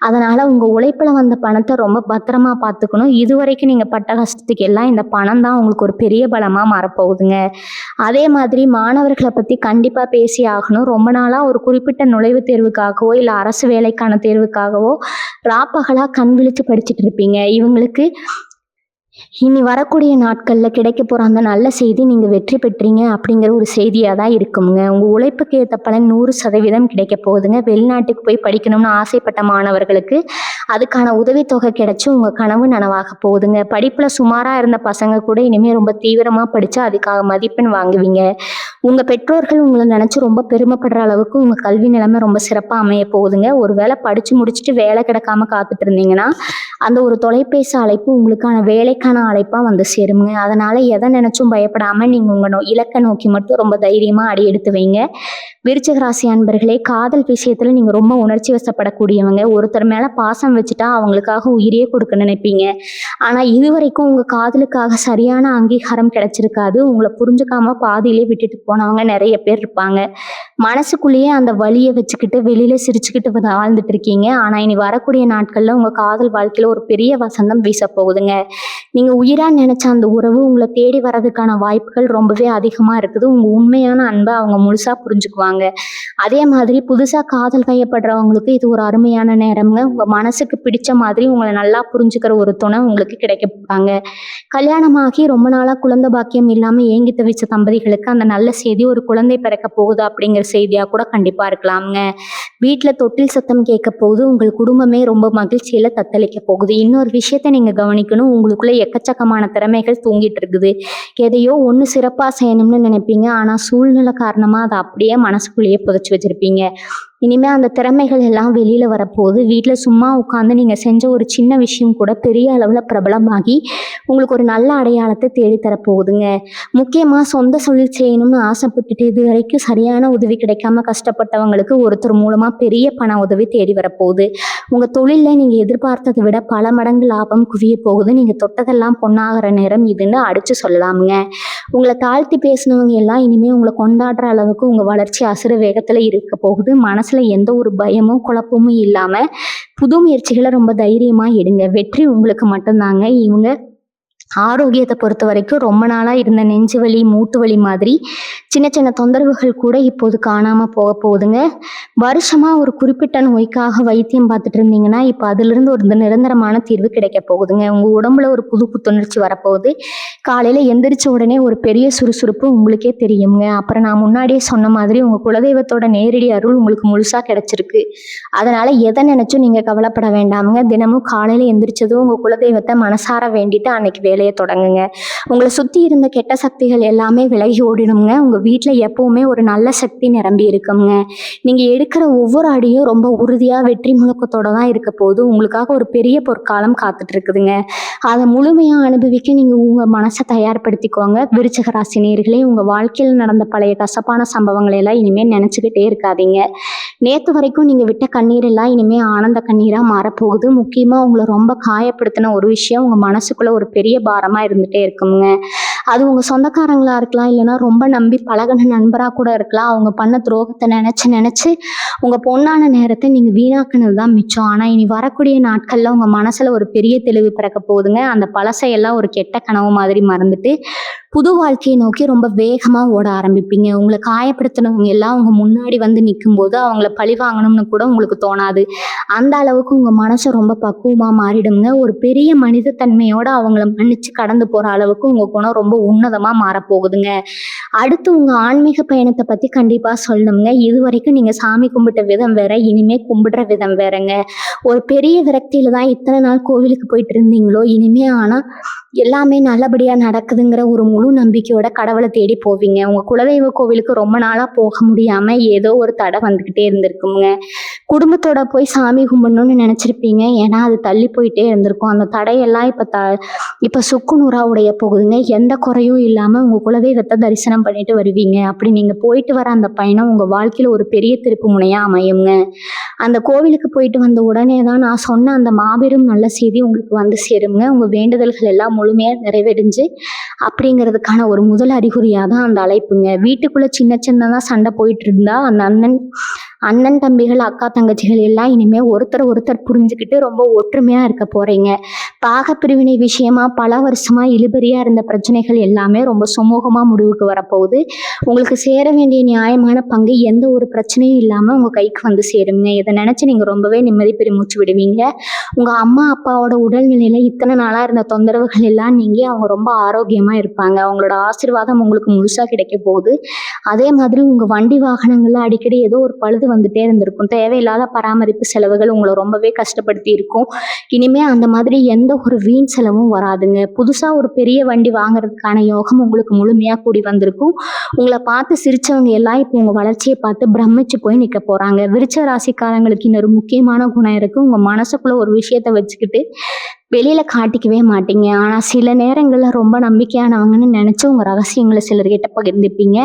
அதனால் உங்கள் உழைப்பில் வந்த பணத்தை ரொம்ப பத்திரமா பார்த்துக்கணும். இதுவரைக்கும் நீங்கள் பட்ட கஷ்டத்துக்கு எல்லாம் இந்த பணம் தான் உங்களுக்கு ஒரு பெரிய பலமாக மாறப்போகுதுங்க. அதே மாதிரி மாணவர்களை பற்றி கண்டிப்பாக பேசி ஆகணும். ரொம்ப நாளாக ஒரு குறிப்பிட்ட நுழைவுத் தேர்வுக்காகவோ இல்லை அரசு வேலைக்கான தேர்வுக்காகவோ ராப்பகலாக கண் விழித்து படிச்சுட்டு இருப்பீங்க. இவங்களுக்கு இனி வரக்கூடிய நாட்களில் கிடைக்க போகிற அந்த நல்ல செய்தி நீங்கள் வெற்றி பெற்றீங்க அப்படிங்கிற ஒரு செய்தியாக தான் இருக்குங்க. உங்கள் உழைப்புக்கு ஏற்ற பலன் 100% கிடைக்க போகுதுங்க. வெளிநாட்டுக்கு போய் படிக்கணும்னு ஆசைப்பட்ட மாணவர்களுக்கு அதுக்கான உதவித்தொகை கிடைச்சி உங்கள் கனவு நனவாக போகுதுங்க. படிப்பில் சுமாராக இருந்த பசங்க கூட இனிமேல் ரொம்ப தீவிரமாக படித்து அதுக்காக மதிப்பெண் வாங்குவீங்க. உங்கள் பெற்றோர்கள் உங்களை நினச்சி ரொம்ப பெருமைப்படுற அளவுக்கு உங்கள் கல்வி நிலைமை ரொம்ப சிறப்பாக அமைய போகுதுங்க. ஒரு வேளை படித்து முடிச்சுட்டு வேலை கிடைக்காம காத்துட்டு இருந்தீங்கன்னா அந்த ஒரு தொலைபேசி அழைப்பு உங்களுக்கான வேலைக்கான அழைப்பாக வந்து சேருங்க. அதனால் எதை நினச்சும் பயப்படாமல் நீங்கள் உங்கள் இலக்கை நோக்கி மட்டும் ரொம்ப தைரியமாக அடி எடுத்து வைங்க. விருச்சிக ராசி அன்பர்களே, காதல் விஷயத்தில் நீங்கள் ரொம்ப உணர்ச்சி வசப்படக்கூடியவங்க. ஒருத்தர் மேலே பாசம் வச்சுட்டா அவங்களுக்காக உயிரே கொடுக்க நினைப்பீங்க. ஆனால் இதுவரைக்கும் உங்கள் காதலுக்காக சரியான அங்கீகாரம் கிடைச்சிருக்காது. உங்களை புரிஞ்சுக்காம பாதியிலே விட்டுட்டு போனவங்க நிறைய பேர் இருப்பாங்க. மனசுக்குள்ளேயே அந்த வலியை வச்சுக்கிட்டு வெளியில் சிரிச்சுக்கிட்டு வாழ்ந்துட்டு இருக்கீங்க. ஆனால் இனி வரக்கூடிய நாட்களில் உங்கள் காதல் வாழ்க்கையில் ஒரு பெரிய வசந்தம் வீச போகுதுங்க. நீங்க உயிரா நினைச்ச அந்த உறவு உங்களை தேடி வர்றதுக்கான வாய்ப்புகள் ரொம்பவே அதிகமா இருக்குது. உங்க உண்மையான அன்பை அவங்க முழுசா புரிஞ்சுக்குவாங்க. அதே மாதிரி புதுசா காதல் கையப்படுறவங்களுக்கு இது ஒரு அருமையான நேரம்ங்க. உங்க மனசுக்கு பிடிச்ச மாதிரி உங்களை நல்லா புரிஞ்சுக்கிற ஒரு துணை உங்களுக்கு கிடைக்க போறாங்க. கல்யாணமாகி ரொம்ப நாளா குழந்தை பாக்கியம் இல்லாம ஏங்கி தவிச்ச தம்பதிகளுக்கு அந்த நல்ல செய்தி ஒரு குழந்தை பிறக்க போகுது அப்படிங்கிற செய்தியா கூட கண்டிப்பா இருக்கலாம்ங்க. வீட்டுல தொட்டில் சத்தம் கேட்க போகுது. உங்கள் குடும்பமே ரொம்ப மகிழ்ச்சியில தத்தளிக்க போகுது. இன்னொரு விஷயத்த நீங்க கவனிக்கணும். உங்களுக்குள்ள எக்கச்சக்கமான திறமைகள் தூங்கிட்டு இருக்குது. எதையோ ஒண்ணு சிறப்பா செய்யணும்னு நினைப்பீங்க. ஆனா சூழ்நிலை காரணமா அதை அப்படியே மனசுக்குள்ளேயே புதைச்சு வச்சிருப்பீங்க. இனிமே அந்த திறமைகள் எல்லாம் வெளியில வரப்போகுது. வீட்டுல சும்மா உட்காந்து நீங்க செஞ்ச ஒரு சின்ன விஷயம் கூட பெரிய அளவுல பிரபலமாகி உங்களுக்கு ஒரு நல்ல அடையாளத்தை தேடித்தர போகுதுங்க. முக்கியமா சொந்த தொழில் செய்யணும்னு ஆசைப்பட்டுட்டு இது வரைக்கும் சரியான உதவி கிடைக்காம கஷ்டப்பட்டவங்களுக்கு ஒருத்தர் மூலமா பெரிய பண உதவி தேடி வரப்போகுது. உங்க தொழில நீங்க எதிர்பார்த்ததை விட பல மடங்கு லாபம் குவிய போகுது. நீங்க தொட்டதெல்லாம் பொண்ணாகிற நேரம் இதுன்னு அடிச்சு சொல்லலாமுங்க. உங்களை தாழ்த்தி பேசினவங்க எல்லாம் இனிமே உங்களை கொண்டாடுற அளவுக்கு உங்க வளர்ச்சி அசுர வேகத்துல இருக்க போகுது. மனசுல எந்த ஒரு பயமும் குழப்பமும் இல்லாம புது முயற்சிகளை ரொம்ப தைரியமா எடுங்க. வெற்றி உங்களுக்கு மட்டும்தாங்க. இவங்க ஆரோக்கியத்தை பொறுத்த வரைக்கும் ரொம்ப நாளா இருந்த நெஞ்சு வலி, மூட்டு வலி மாதிரி சின்ன சின்ன தொந்தரவுகள் கூட இப்போது காணாம போக போகுதுங்க. வருஷமா ஒரு குறிப்பிட்ட நோய்க்காக வைத்தியம் பார்த்துட்டு இருந்தீங்கன்னா இப்போ அதிலிருந்து ஒரு நிரந்தரமான தீர்வு கிடைக்க போகுதுங்க. உங்க உடம்புல ஒரு புது புத்துணர்ச்சி வரப்போகுது. காலையில எந்திரிச்ச உடனே ஒரு பெரிய சுறுசுறுப்பு உங்களுக்கே தெரியுங்க. அப்புறம் நான் முன்னாடியே சொன்ன மாதிரி உங்க குலதெய்வத்தோட நேரடி அருள் உங்களுக்கு முழுசா கிடைச்சிருக்கு. அதனால எதை நினைச்சும் நீங்க கவலைப்பட வேண்டாமுங்க. தினமும் காலையில எந்திரிச்சதும் உங்க குலதெய்வத்தை மனசார வேண்டிட்டு அன்னைக்கு வேலையை தொடங்குங்க. உங்களை சுத்தி இருந்த கெட்ட சக்திகள் எல்லாமே விலகி ஓடிடுங்க. உங்க வீட்டுல எப்பவுமே ஒரு நல்ல சக்தி நிரம்பி இருக்குங்க. நீங்க எடுக்கிற ஒவ்வொரு அடியும் ரொம்ப உறுதியா வெற்றி முழக்கத்தோட தான் இருக்க போகுது. உங்களுக்காக ஒரு பெரிய பொற்காலம் காத்துட்டு இருக்குதுங்க. அதை முழுமையா அனுபவிக்க நீங்க உங்க மனசை தயார்படுத்திக்கோங்க. விருச்சிக ராசி நேயர்களே, உங்க வாழ்க்கையில் நடந்த பழைய கசப்பான சம்பவங்களை எல்லாம் இனிமே நினைச்சுக்கிட்டே இருக்காதீங்க. நேத்து வரைக்கும் நீங்க விட்ட கண்ணீர் எல்லாம் இனிமே ஆனந்த கண்ணீரா மாறப்போகுது. முக்கியமா உங்களை ரொம்ப காயப்படுத்தின ஒரு விஷயம் உங்க மனசுக்குள்ள ஒரு பெரிய பாரமா இருந்துட்டே இருக்குங்க. அது உங்க சொந்தக்காரங்களா இருக்கலாம், இல்லைன்னா ரொம்ப நம்பி பழகின நண்பரா கூட இருக்கலாம். அவங்க பண்ண துரோகத்தை நினைச்சு நினைச்சு உங்க பொண்ணான நேரத்தை நீங்க வீணாக்குனது தான் மிச்சம். ஆனா இனி வரக்கூடிய நாட்கள்ல உங்க மனசுல ஒரு பெரிய தெளிவு பிறக்க போகுதுங்க. அந்த பழசையெல்லாம் ஒரு கெட்ட கனவு மாதிரி மறந்துட்டு புது வாழ்க்கையை நோக்கி ரொம்ப வேகமா ஓட ஆரம்பிப்பீங்க. உங்களை காயப்படுத்தினவங்க எல்லாம் உங்க முன்னாடி வந்து நிற்கும் போது அவங்கள பழி வாங்கணும்னு கூட உங்களுக்கு தோணாது. அந்த அளவுக்கு உங்க மனசு ரொம்ப பக்குவமா மாறிடுங்க. ஒரு பெரிய மனித தன்மையோட அவங்கள மன்னிச்சு கடந்து போற அளவுக்கு உங்க குணம் ரொம்ப உன்னதமா மாறப்போகுதுங்க. அடுத்து உங்க ஆன்மீக பயணத்தை பத்தி கண்டிப்பா சொல்லணுங்க. இது வரைக்கும் நீங்க சாமி கும்பிட்ட விதம் வேற, இனிமே கும்பிடுற விதம் வேறங்க. ஒரு பெரிய விரக்தியில தான் இத்தனை நாள் கோவிலுக்கு போயிட்டு இருந்தீங்களோ, இனிமே ஆனா எல்லாமே நல்லபடியா நடக்குதுங்கிற ஒரு முழு நம்பிக்கையோட கடவுளை தேடி போவீங்க. உங்க குலதெய்வ கோவிலுக்கு ரொம்ப நாளா போக முடியாம ஏதோ ஒரு தடை வந்துகிட்டே இருந்திருக்குங்க. குடும்பத்தோட போய் சாமி கும்பிடணும்னு நினைச்சிருப்பீங்க. ஏன்னா அது தள்ளி போயிட்டே இருந்திருக்கும். அந்த தடையெல்லாம் இப்ப சுக்குநூறா உடைய போகுதுங்க. எந்த குறையும் இல்லாம உங்க குலதெய்வத்தை தரிசனம் பண்ணிட்டு வருவீங்க. அப்படி நீங்க போயிட்டு வர அந்த பயணம் உங்க வாழ்க்கையில ஒரு பெரிய திருப்பு முனையா அமையுங்க. அந்த கோவிலுக்கு போயிட்டு வந்த உடனே தான் நான் சொன்ன அந்த மாபெரும் நல்ல செய்தி உங்களுக்கு வந்து சேருங்க. உங்க வேண்டுதல்கள் எல்லாம் முழுமையா நிறைவேறிஞ்சு அப்படிங்கிறதுக்கான ஒரு முதல் அறிகுறியா தான் அந்த அழைப்புங்க. வீட்டுக்குள்ள சின்ன சின்னதா சண்டை போயிட்டு இருந்தா அந்த அண்ணன் தம்பிகள், அக்கா தங்கச்சிகள் எல்லாம் இனிமே ஒருத்தர் புரிஞ்சுக்கிட்டு ரொம்ப ஒற்றுமையா இருக்க போறீங்க. பாகப்பிரிவினை விஷயமா பல வருஷமா இழுபறியா இருந்த பிரச்சனைகள் எல்லாமே ரொம்ப சுமூகமா முடிவுக்கு வரப்போகுது. உங்களுக்கு சேர வேண்டிய நியாயமான பங்கு எந்த ஒரு பிரச்சனையும் இல்லாம உங்க கைக்கு வந்து சேருங்க. இதை நினைச்சு நீங்க ரொம்பவே நிம்மதி பெருமூச்சு விடுவீங்க. உங்க அம்மா அப்பாவோட உடல்நிலையில இத்தனை நாளா இருந்த தொந்தரவுகள் எல்லாம் நீங்கி அவங்க ரொம்ப ஆரோக்கியமா இருப்பாங்க. அவங்களோட ஆசீர்வாதம் உங்களுக்கு முழுசா கிடைக்க போகுது. அதே மாதிரி உங்க வண்டி வாகனங்கள்ல அடிக்கடி ஏதோ ஒரு பழுது வந்துட்டே இருந்திருக்கும். தேவையில்லாத பராமரிப்பு செலவுகள் உங்களை ரொம்பவே கஷ்டப்படுத்தி இருக்கும். இனிமே அந்த மாதிரி எந்த ஒரு வீண் செலவும் வராதுங்க. புதுசா ஒரு பெரிய வண்டி வாங்குறதுக்கான யோகம் உங்களுக்கு முழுமையா கூடி வந்திருக்கும். உங்களை பார்த்து சிரிச்சவங்க எல்லாம் இப்போ உங்க வளர்ச்சியை பார்த்து பிரமிச்சு போய் நிக்க போறாங்க. விருச்சிக ராசிக்காரங்களுக்கு இன்னொரு முக்கியமான குணம் இருக்கு. உங்க மனசுக்குள்ள ஒரு விஷயத்த வச்சுக்கிட்டு வெளியில காட்டிக்கவே மாட்டீங்க. ஆனா சில நேரங்கள்ல ரொம்ப நம்பிக்கையானவங்கன்னு நினைச்சு உங்க ரகசியங்களை சிலர்கிட்ட பகிர்ந்துப்பீங்க.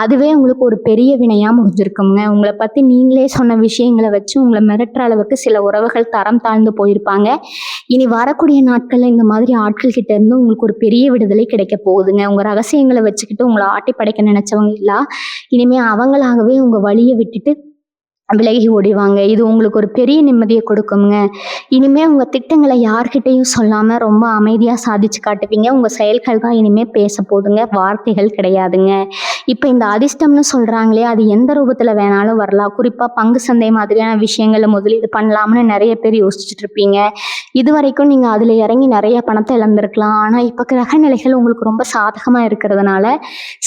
அதுவே உங்களுக்கு ஒரு பெரிய வினையா முடிஞ்சிருக்குங்க. உங்களை பத்தி நீங்களே சொன்ன விஷயங்களை வச்சு உங்களை மிரட்டுற அளவுக்கு சில உறவுகள் தரம் தாழ்ந்து போயிருப்பாங்க. இனி வரக்கூடிய நாட்கள்ல இந்த மாதிரி ஆட்கள் கிட்ட இருந்து உங்களுக்கு ஒரு பெரிய விடுதலை கிடைக்க போகுதுங்க. உங்க ரகசியங்களை வச்சுக்கிட்டு உங்களை ஆட்டி படைக்க நினைச்சவங்க இல்ல, இனிமே அவங்களாகவே உங்க வழியை விட்டுட்டு விலகி ஓடிவாங்க. இது உங்களுக்கு ஒரு பெரிய நிம்மதிய கொடுக்குங்க. இனிமே உங்க திட்டங்கள யார்கிட்டயும் சொல்லாம ரொம்ப அமைதியா சாதிச்சு காட்டுவீங்க. உங்க செயல்கள் தான் இனிமே பேசப் போதுங்க. வார்த்தைகள் கிடையாதுங்க. இப்ப இந்த அதிர்ஷ்டம்னு சொல்றாங்களே, அது எந்த ரூபத்துல வேணாலும் வரலாம். குறிப்பா பங்கு சந்தை மாதிரியான விஷயங்கள்ல முதலீடு பண்ணலாம்னு நெறைய பேர் யோசிச்சுட்டு இருப்பீங்க. இதுவரைக்கும் நீங்க அதுல இறங்கி நெறைய பணத்த இழந்திருக்கலாம். ஆனா இப்ப கிரக நிலைகள் உங்களுக்கு ரொம்ப சாதகமா இருக்கிறதுனால,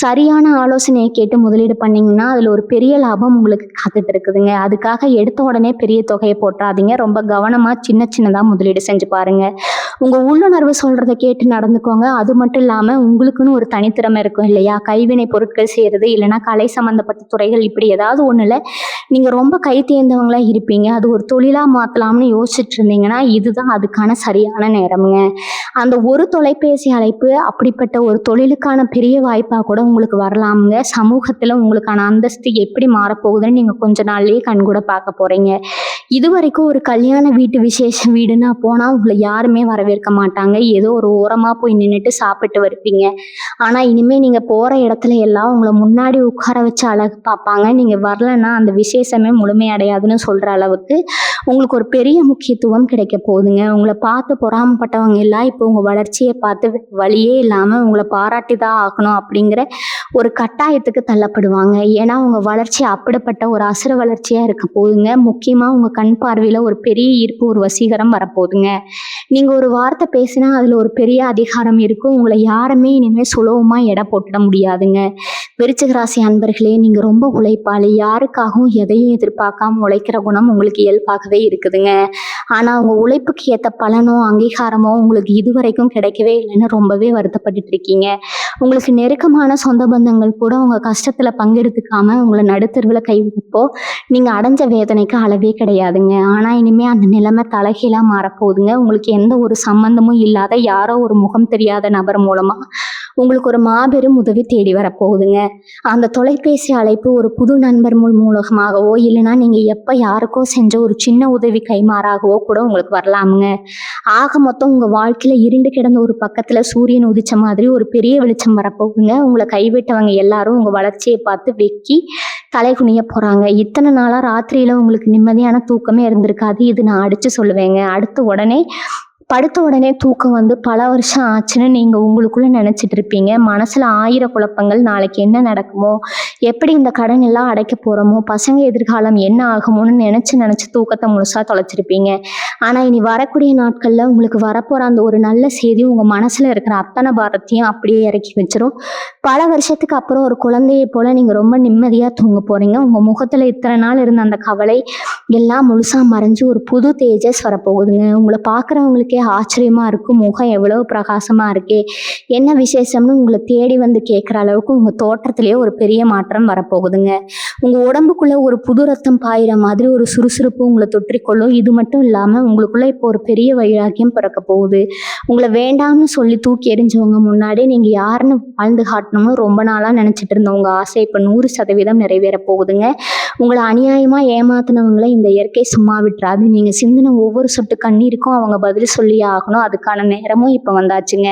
சரியான ஆலோசனைய கேட்டு முதலீடு பண்ணீங்கன்னா, அதுல ஒரு பெரிய லாபம் உங்களுக்கு காத்துட்டு இருக்குதுங்க. அதுக்காக எடுத்த உடனே பெரிய தொகையை போட்டுறாதீங்க. ரொம்ப கவனமா சின்ன சின்னதா முதலீடு செஞ்சு பாருங்க. உங்க உள்ளுணர்வு சொல்றத கேட்டு நடந்துக்கோங்க. அது மட்டும் இல்லாம உங்களுக்குன்னு ஒரு தனித்திறமை இருக்கும் இல்லையா? கைவினை பொருட்கள் செய்யறது, இல்லைன்னா கலை சம்பந்தப்பட்ட துறைகள், இப்படி ஏதாவது ஒண்ணுல நீங்க ரொம்ப கை தேர்ந்தவங்களா இருப்பீங்க. அது ஒரு தொழிலா மாத்தலாம்னு யோசிச்சுட்டு இருந்தீங்கன்னா, இதுதான் அதுக்கான சரியான நேரம்ங்க. அந்த ஒரு தொலைபேசி அழைப்பு அப்படிப்பட்ட ஒரு தொழிலுக்கான பெரிய வாய்ப்பா கூட உங்களுக்கு வரலாமுங்க. சமூகத்துல உங்களுக்கான அந்தஸ்து எப்படி மாறப்போகுதுன்னு நீங்க கொஞ்ச நாள்லயே கண்கூட பார்க்க போறீங்க. இதுவரைக்கும் ஒரு கல்யாண வீட்டு விசேஷ வீடுன்னா போனா உங்களை யாருமே வரவேற்க மாட்டாங்க. ஏதோ ஒரு ஓரமா போய் நின்னுட்டு சாப்பிட்டு வருவீங்க. ஆனா இனிமே நீங்க போற இடத்துல எல்லாம் உங்களை முன்னாடி உட்கார வச்சு அழகு பார்ப்பாங்க. நீங்க வரலன்னா அந்த விசேஷமே முழுமையடையாதுன்னு சொல்ற அளவுக்கு உங்களுக்கு ஒரு பெரிய முக்கியத்துவம் கிடைக்க போகுதுங்க. உங்களை பார்த்து பொறாமப்பட்டவங்க எல்லாம் இப்போ உங்க வளர்ச்சியை பார்த்து வழியே இல்லாம உங்களை பாராட்டி தான் ஆகணும் அப்படிங்கிற ஒரு கட்டாயத்துக்கு தள்ளப்படுவாங்க. ஏன்னா உங்க வளர்ச்சி அப்படிப்பட்ட ஒரு அசுர வளர்ச்சியா இருக்க போகுதுங்க. முக்கியமா உங்க கண் பார்வையில ஒரு பெரிய ஈர்ப்பு, ஒரு வசீகரம் வரப்போகுதுங்க. நீங்க ஒரு வார்த்தை பேசினா அதுல ஒரு பெரிய அதிகாரம் இருக்கும். உங்களை யாருமே இனிமே சுலபமா எடை போட்டுட முடியாதுங்க. விருச்சிக ராசி அன்பர்களே, நீங்க ரொம்ப உழைப்பாளி. யாருக்காகவும் எதையும் எதிர்பார்க்காம உழைக்கிற குணம் உங்களுக்கு இயல்பாகவே இருக்குதுங்க. ஆனா உங்க உழைப்புக்கு ஏத்த பலனோ அங்கீகாரமோ உங்களுக்கு இதுவரைக்கும் கிடைக்கவே இல்லைன்னு ரொம்பவே வருத்தப்பட்டுட்டு இருக்கீங்க. உங்களுக்கு நெருக்கமான சொந்த பந்தங்கள் கூட உங்க கஷ்டத்துல பங்கெடுத்துக்காம உங்களை நடுத்தெருவுல கைவிட்டப்போ நீங்க அடைஞ்ச வேதனைக்கு அளவே கிடையாதுங்க. ஆனா இனிமே அந்த நிலைமை தலைகீழா மாறப்போகுதுங்க. உங்களுக்கு எந்த ஒரு சம்பந்தமும் இல்லாத யாரோ ஒரு முகம் தெரியாத நபர் மூலமா உங்களுக்கு ஒரு மாபெரும் உதவி தேடி வரப்போகுதுங்க. அந்த தொலைபேசி அழைப்பு ஒரு புது நண்பர் மூலமாகவோ, இல்லைன்னா நீங்க எப்ப யாருக்கோ செஞ்ச ஒரு சின்ன உதவி கைமாறாகவோ கூட உங்களுக்கு வரலாமுங்க. ஆக மொத்தம் உங்க வாழ்க்கையில இருண்டு கிடந்த ஒரு பக்கத்துல சூரியன் உதிச்ச மாதிரி ஒரு பெரிய வெளிச்சம் வரப்போகுதுங்க. உங்களை கைவிட்டவங்க எல்லாரும் உங்க வளர்ச்சியை பார்த்து வெக்கி தலை குனிய போறாங்க. இத்தனை நாளா ராத்திரியில உங்களுக்கு நிம்மதியான தூக்கமே இருந்திருக்காது. இது நான் அடிச்சு சொல்லுவேங்க. படுத்த உடனே தூக்கம் வந்து பல வருஷம் ஆச்சுன்னு நீங்க உங்களுக்குள்ள நினைச்சிட்டு இருப்பீங்க. மனசுல 1000 குழப்பங்கள். நாளைக்கு என்ன நடக்குமோ, எப்படி இந்த கடன் எல்லாம் அடைக்க போறோமோ, பசங்க எதிர்காலம் என்ன ஆகுமோன்னு நினைச்சு தூக்கத்தை முழுசா தொலைச்சிருப்பீங்க. ஆனா இனி வரக்கூடிய நாட்கள்ல உங்களுக்கு வரப்போற அந்த ஒரு நல்ல செய்தி உங்க மனசுல இருக்கிற அத்தனை பாரத்தையும் அப்படியே இறக்கி வச்சிரும். பல வருஷத்துக்கு அப்புறம் ஒரு குழந்தையை போல நீங்க ரொம்ப நிம்மதியா தூங்க போறீங்க. உங்க முகத்துல இத்தனை நாள் இருந்த அந்த கவலை எல்லாம் முழுசா மறைஞ்சு ஒரு புது தேஜஸ் வரப்போகுதுங்க. உங்களை பார்க்குறவங்களுக்கே ஆச்சரியமா இருக்கும். முகம் எவ்வளவு பிரகாசமா இருக்கே, என்ன விசேஷம்னு உங்களை தேடி வந்து கேட்குற அளவுக்கு உங்க தோற்றத்திலேயே ஒரு பெரிய மாற்றம் வரப்போகுதுங்க. உங்க உடம்புக்குள்ள ஒரு புது ரத்தம் பாயிற மாதிரி ஒரு சுறுசுறுப்பு உங்களை தொற்றிக்கொள்ளும். இது மட்டும் இல்லாம உங்களுக்குள்ள இப்போ ஒரு பெரிய வைராக்கியம் பிறக்க போகுது. உங்களை வேண்டாம்னு சொல்லி தூக்கி எறிஞ்சவங்க முன்னாடி நீங்க யாருன்னு வாழ்ந்து காட்டணும்னு ரொம்ப நாளா நினைச்சிட்டு இருந்த உங்க ஆசை இப்போ 100% நிறைவேற போகுதுங்க. உங்களை அநியாயமா ஏமாத்தினவங்களை இந்த இயற்கை சும்மா விட்டுறாது. நீங்க சிந்தின ஒவ்வொரு சொட்டு கண்ணீருக்கும் அவங்க பதில் சொல்லியே ஆகணும். அதுக்கான நேரமும் இப்ப வந்தாச்சுங்க.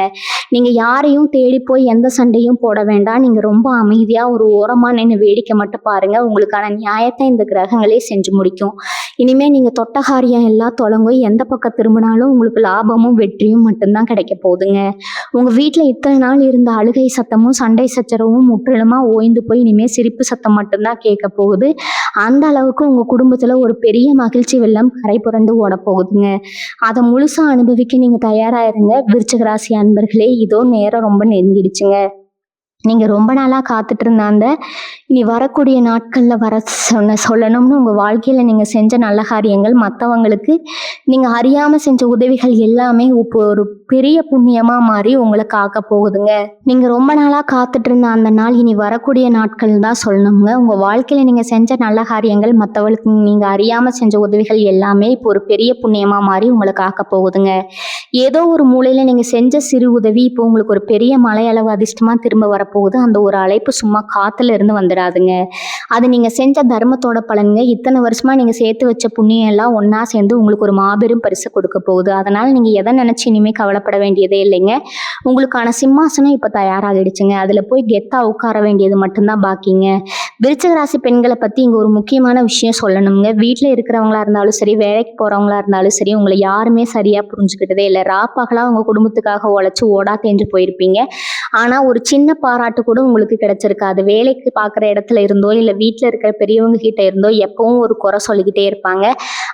நீங்க யாரையும் தேடி போய் எந்த சண்டையும் போட வேண்டாம். நீங்க ரொம்ப அமைதியா ஒரு ஓரமா நின்று வேடிக்கை மட்டும் பாருங்க. உங்களுக்கான நியாயத்தை இந்த கிரகங்களே செஞ்சு முடிக்கும். இனிமே நீங்க தொட்ட காரியம் எல்லாம் தொடங்கும். எந்த பக்கம் திரும்பினாலும் உங்களுக்கு லாபமும் வெற்றியும் மட்டும்தான் கிடைக்க போகுதுங்க. உங்க வீட்டுல இத்தனை நாள் இருந்த அழுகை சத்தமும் சண்டை சச்சரவும் முற்றிலுமா ஓய்ந்து போய் இனிமே சிரிப்பு சத்தம் மட்டும்தான் கேட்க போகுது. அந்த அளவுக்கு உங்க குடும்பத்துல ஒரு பெரிய மகிழ்ச்சி வெள்ளம் கரை புரண்டு ஓட போகுதுங்க. அதை முழுசா அனுபவிக்க நீங்க தயாரா இருங்க. விருச்சிக ராசி அன்பர்களே, இதோ நேரம் ரொம்ப நெருங்கிடுச்சுங்க. நீங்க ரொம்ப நாளா காத்துட்டு இருந்த அந்த இனி வரக்கூடிய நாட்கள்ல சொல்லணும்னு உங்க வாழ்க்கையில நீங்க செஞ்ச நல்ல காரியங்கள், மற்றவங்களுக்கு நீங்க அறியாம செஞ்ச உதவிகள் எல்லாமே இப்போ ஒரு பெரிய புண்ணியமா மாறி உங்களை காக்க போகுதுங்க. நீங்க ரொம்ப நாளா காத்துட்டு இருந்த அந்த நாள் இனி வரக்கூடிய நாட்கள் தான் சொல்லணுங்க. உங்க வாழ்க்கையில நீங்க செஞ்ச நல்ல காரியங்கள், மற்றவங்களுக்கு நீங்க அறியாம செஞ்ச உதவிகள் எல்லாமே இப்போ ஒரு பெரிய புண்ணியமா மாறி உங்களை காக்க போகுதுங்க. ஏதோ ஒரு மூலையில நீங்க செஞ்ச சிறு உதவி இப்போ உங்களுக்கு ஒரு பெரிய மலையளவு அதிர்ஷ்டமா திரும்ப வரப்போகுது. வரப்போகுது. அந்த ஒரு அழைப்பு சும்மா காத்துல இருந்து வந்துடாதுங்க. அது நீங்க செஞ்ச தர்மத்தோட பலனுங்க. இத்தனை வருஷமா நீங்க சேர்த்து வச்ச புண்ணியம் எல்லாம் ஒண்ணா சேர்ந்து உங்களுக்கு ஒரு மாபெரும் பரிசு கொடுக்க போகுது. அதனால நீங்க எதை நினைச்சு இனிமே கவலைப்பட வேண்டியதே இல்லைங்க. உங்களுக்கான சிம்மாசனம் இப்ப தயாராகிடுச்சுங்க. அதுல போய் கெத்தா உட்கார வேண்டியது மட்டும்தான் பாக்கிங்க. விருச்சிக ராசி பெண்களை பத்தி இங்க ஒரு முக்கியமான விஷயம் சொல்லணுங்க. வீட்டுல இருக்கிறவங்களா இருந்தாலும் சரி, வேலைக்கு போறவங்களா இருந்தாலும் சரி, உங்களை யாருமே சரியா புரிஞ்சுக்கிட்டதே இல்லை. ராப்பகலா உங்க குடும்பத்துக்காக உழைச்சு ஓடா தேஞ்சு போயிருப்பீங்க. ஆனா ஒரு சின்ன பாராட்டு கூட உங்களுக்கு கிடைச்சிருக்காது. வேலைக்கு பார்க்குற இடத்துல இருந்தோ இல்ல வீட்டுல இருக்கிற பெரியவங்க கிட்ட இருந்தோ எப்பவும் ஒரு குறை சொல்லிக்கிட்டே இருப்பாங்க.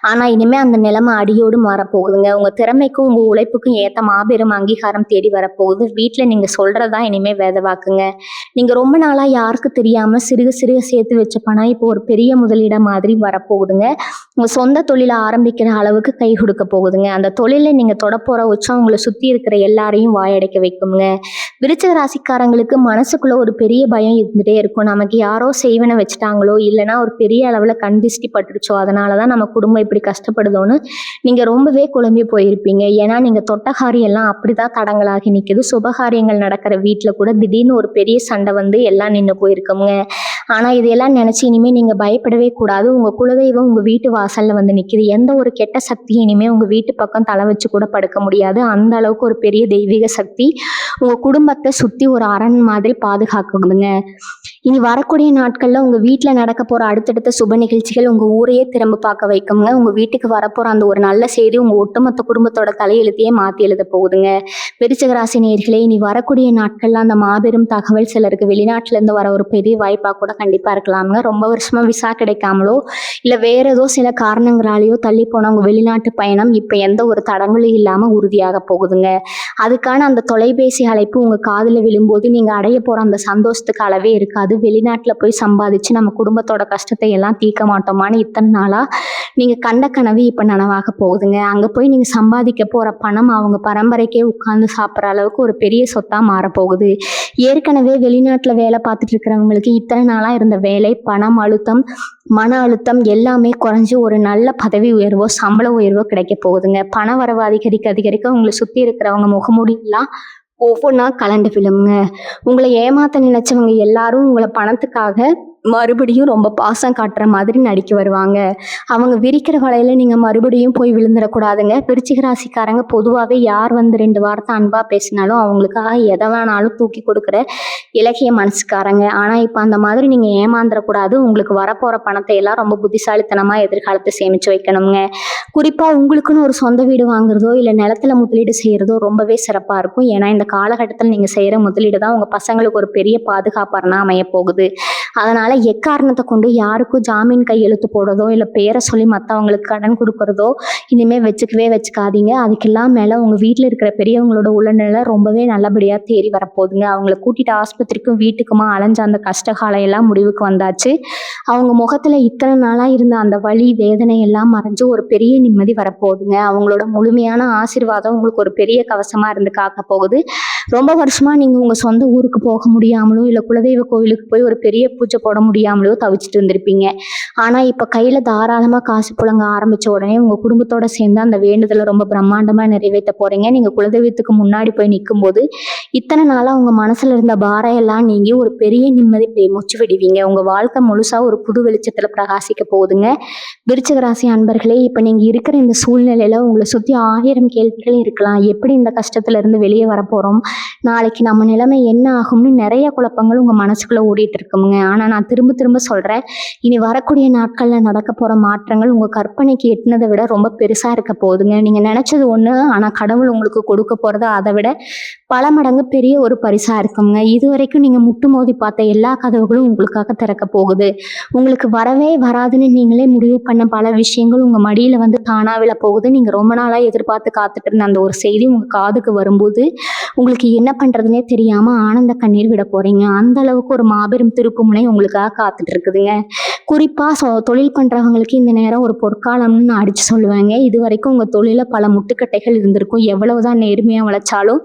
ஆனா இனிமே அந்த நிலைமை அடியோடு மாறப்போகுதுங்க. உங்க திறமைக்கும் உங்க உழைப்புக்கும் ஏத்த மாபெரும் அங்கீகாரம் தேடி வரப்போகுது. வீட்டுல நீங்க சொல்றதா இனிமே வேத வாக்குங்க. நீங்க ரொம்ப நாளா யாருக்கு தெரியாம சிறுக சிறுக சேர்த்து வச்ச பணம் இப்போ ஒரு பெரிய முதலீட மாதிரி வரப்போகுதுங்க. உங்க சொந்த தொழிலை ஆரம்பிக்கிற அளவுக்கு கை கொடுக்க போகுதுங்க. அந்த தொழிலை நீங்க தொடப்போற உச்சம் உங்களை சுத்தி இருக்கிற எல்லாரையும் வாயடைக்க வைக்குங்க. விருச்சிக ராசிக்காரங்களுக்கு மனசுக்குள்ள ஒரு பெரிய பயம் இருந்துட்டே இருக்கும். நமக்கு யாரோ செய்வனை வச்சுட்டாங்களோ, இல்லைன்னா ஒரு பெரிய அளவுல கண் திருஷ்டி பட்டுடுச்சோ, அதனாலதான் நம்ம குடும்பம் இப்படி கஷ்டப்படுதோன்னு நீங்க ரொம்பவே குழம்பி போயிருப்பீங்க. ஏன்னா நீங்க தொட்டகாரியம் எல்லாம் அப்படிதான் தடங்களாகி நிக்குது. சுபகாரியங்கள் நடக்கிற வீட்டுல கூட திடீர்னு ஒரு பெரிய சண்டை வந்து எல்லாம் நின்று போயிருக்கோங்க. ஆனா இதையெல்லாம் நினைச்சு இனிமே நீங்க பயப்படவே கூடாது. உங்க குலதெய்வம் உங்க வீட்டு வாசல்ல வந்து நிக்குது. எந்த ஒரு கெட்ட சக்தியும் இனிமே உங்க வீட்டு பக்கம் தலை வச்சு கூட படுக்க முடியாது. அந்த அளவுக்கு ஒரு பெரிய தெய்வீக சக்தி உங்க குடும்பத்தை சுத்தி ஒரு அரண் மாதிரி பாதுகாக்குதுங்க. இனி வரக்கூடிய நாட்கள்ல உங்க வீட்டுல நடக்க போற அடுத்தடுத்த சுப நிகழ்ச்சிகள் உங்க ஊரையே திரும்ப பார்க்க வைக்குங்க. உங்க வீட்டுக்கு வரப்போற அந்த ஒரு நல்ல செய்தி உங்க ஒட்டுமொத்த குடும்பத்தோட தலையெழுத்தையே மாத்தி எழுத போகுதுங்க. விருச்சிக ராசி நேயர்களே, இனி வரக்கூடிய நாட்கள்ல அந்த மாபெரும் தகவல் சிலருக்கு வெளிநாட்டுல இருந்து வர ஒரு பெரிய வாய்ப்பா கூட கண்டிப்பா இருக்கலாமுங்க. ரொம்ப வருஷமா விசா கிடைக்காமலோ இல்ல வேற ஏதோ சில காரணங்களாலேயோ தள்ளி போன உங்க வெளிநாட்டு பயணம் இப்ப எந்த ஒரு தடங்களும் இல்லாம உறுதியாக போகுதுங்க. அதுக்கான அந்த தொலைபேசி அழைப்பு உங்க காதுல விழும்போது நீங்க அடைய போற அந்த சந்தோஷத்துக்கு அளவே இருக்காது. வெளிநாட்டுல போய் சம்பாதிச்சு நம்ம குடும்பத்தோட கஷ்டத்தை எல்லாம் தீர்க்க மாட்டோமான்னு இத்தனை நாளா நீங்க கண்ட கனவு இப்ப நனவாக போகுதுங்க. அங்க போய் நீங்க சம்பாதிக்க போற பணம் அவங்க பரம்பரைக்கே உட்கார்ந்து சாப்பிட்ற அளவுக்கு ஒரு பெரிய சொத்தா மாறப்போகுது. ஏற்கனவே வெளிநாட்டுல வேலை பார்த்துட்டு இருக்கிறவங்களுக்கு இத்தனை நாளா இருந்த வேலை, பணம் அழுத்தம், மன அழுத்தம் எல்லாமே குறைஞ்சு ஒரு நல்ல பதவி உயர்வோ சம்பள உயர்வோ கிடைக்க போகுதுங்க. பண வரவு அதிகரிக்க அதிகரிக்க உங்களை சுத்தி இருக்கிறவங்க முகமூடியெல்லாம் ஒவ்வொன்றா கலண்டு விழுங்க. உங்களை ஏமாத்த நினைச்சவங்க எல்லாரும் உங்களை பணத்துக்காக மறுபடியும் ரொம்ப பாசம் காட்டுற மாதிரி நடிக்க வருவாங்க. அவங்க விரிக்கிற வலையில நீங்க மறுபடியும் போய் விழுந்துடக்கூடாதுங்க. விருச்சிக ராசிக்காரங்க பொதுவாகவே யார் வந்து 2 வார்த்தை அன்பா பேசினாலும் அவங்களுக்காக எதை வேணாலும் தூக்கி கொடுக்குற இலக்கிய மனசுக்காரங்க. ஆனா இப்ப அந்த மாதிரி நீங்க ஏமாந்துடக்கூடாது. உங்களுக்கு வரப்போற பணத்தை எல்லாம் ரொம்ப புத்திசாலித்தனமா எதிர்காலத்தை சேமிச்சு வைக்கணுங்க. குறிப்பா உங்களுக்குன்னு ஒரு சொந்த வீடு வாங்குறதோ இல்ல நிலத்துல முதலீடு செய்யறதோ ரொம்பவே சிறப்பா இருக்கும். ஏன்னா இந்த காலகட்டத்தில் நீங்க செய்யற முதலீடு தான் உங்க பசங்களுக்கு ஒரு பெரிய பாதுகாப்பறனா அமைய போகுது. அதனால எக்காரணத்தை கொண்டு யாருக்கும் ஜாமீன் கையெழுத்து போடுறதோ இல்ல பேரை சொல்லி மற்றவங்களுக்கு கடன் கொடுக்கறதோ இனிமே வச்சுக்காதீங்க. அதுக்கெல்லாம் மேல உங்க வீட்டுல இருக்கிற பெரியவங்களோட உடல்நிலை ரொம்பவே நல்லபடியா தேறி வரப்போகுதுங்க. அவங்கள கூட்டிட்டு ஆஸ்பத்திரிக்கும் வீட்டுக்குமா அலைஞ்ச அந்த கஷ்டகாலம் எல்லாம் முடிவுக்கு வந்தாச்சு. அவங்க முகத்துல இத்தனை நாளா இருந்த அந்த வலி வேதனை எல்லாம் மறைஞ்சு ஒரு பெரிய நிம்மதி வரப்போகுதுங்க. அவங்களோட முழுமையான ஆசீர்வாதம் உங்களுக்கு ஒரு பெரிய கவசமா இருந்து காக்க போகுது. ரொம்ப வருஷமா நீங்க உங்க சொந்த ஊருக்கு போக முடியாமலோ இல்ல குலதெய்வ கோவிலுக்கு போய் ஒரு பெரிய பூஜை போட முடியாமலோ தவிச்சிட்டு இருந்திருப்பீங்க. ஆனா இப்ப கையில தாராளமா காசு புழங்க ஆரம்பிச்ச உடனே உங்க குடும்பத்தோட சேர்ந்து அந்த வேண்டுதலை ரொம்ப பிரம்மாண்டமா நிறைவேற்ற போறீங்க. நீங்க குலதெய்வத்துக்கு முன்னாடி போய் நிற்கும் போது இத்தனை நாளா உங்க மனசுல இருந்த பாரம் எல்லாம் நீங்கி ஒரு பெரிய நிம்மதி மூச்சு விடுவீங்க. உங்க வாழ்க்கை முழுசா ஒரு புது வெளிச்சத்துல பிரகாசிக்க போகுதுங்க. விருச்சிக ராசி அன்பர்களே, இப்ப நீங்க இருக்கிற இந்த சூழ்நிலையில உங்களை சுத்தி 1000 கேள்விகள் இருக்கலாம். எப்படி இந்த கஷ்டத்துல இருந்து வெளியே வர போறோம், நாளைக்கு நம்ம நிலைமை என்ன ஆகும்னு நிறைய குழப்பங்கள் உங்க மனசுக்குள்ள ஓடிட்டு இருக்குங்க. ஆனா நான் திரும்ப திரும்ப சொல்றேன், இனி வரக்கூடிய நாட்கள்ல நடக்க போற மாற்றங்கள் உங்க கற்பனைக்கு எட்டினதை விட ரொம்ப பெருசா இருக்க போகுதுங்க. நீங்க நினைச்சது ஒண்ணு, ஆனா கடவுள் உங்களுக்கு கொடுக்க போறது அதை விட பல மடங்கு பெரிய ஒரு பரிசா இருக்குங்க. இது வரைக்கும் நீங்க முட்டு மோதி பார்த்த எல்லா கதவுகளும் உங்களுக்காக திறக்க போகுது. உங்களுக்கு வரவே வராதுன்னு நீங்களே முடிவு பண்ண பல விஷயங்கள் உங்க மடியில வந்து தானா விழ போகுது. நீங்க ரொம்ப நாளா எதிர்பார்த்து காத்துட்டு இருந்த அந்த ஒரு செய்தி உங்க காதுக்கு வரும்போது உங்களுக்கு என்ன பண்றதுனே தெரியாம ஆனந்த கண்ணீர் விட போறீங்க. அந்த அளவுக்கு ஒரு மாபெரும் திருப்பு முனை உங்களுக்காக காத்துட்டு இருக்குதுங்க. குறிப்பா தொழில் பண்றவங்களுக்கு இந்த நேரம் ஒரு பொற்காலம்னு நான் அடிச்சு சொல்லுவேங்க. இது வரைக்கும் உங்க தொழில பல முட்டுக்கட்டைகள் இருந்திருக்கும். எவ்வளவுதான் நேர்மையா உழைச்சாலும்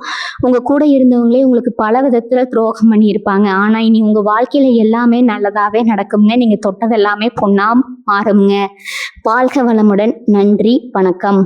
உங்க கூட இருந்தவங்களே உங்களுக்கு பல விதத்துல துரோகம் பண்ணி இருப்பாங்க. ஆனா இனி உங்க வாழ்க்கையில எல்லாமே நல்லதாவே நடக்குங்க. நீங்க தொட்டது எல்லாமே பொண்ணா மாறுங்க. வாழ்க வளமுடன். நன்றி, வணக்கம்.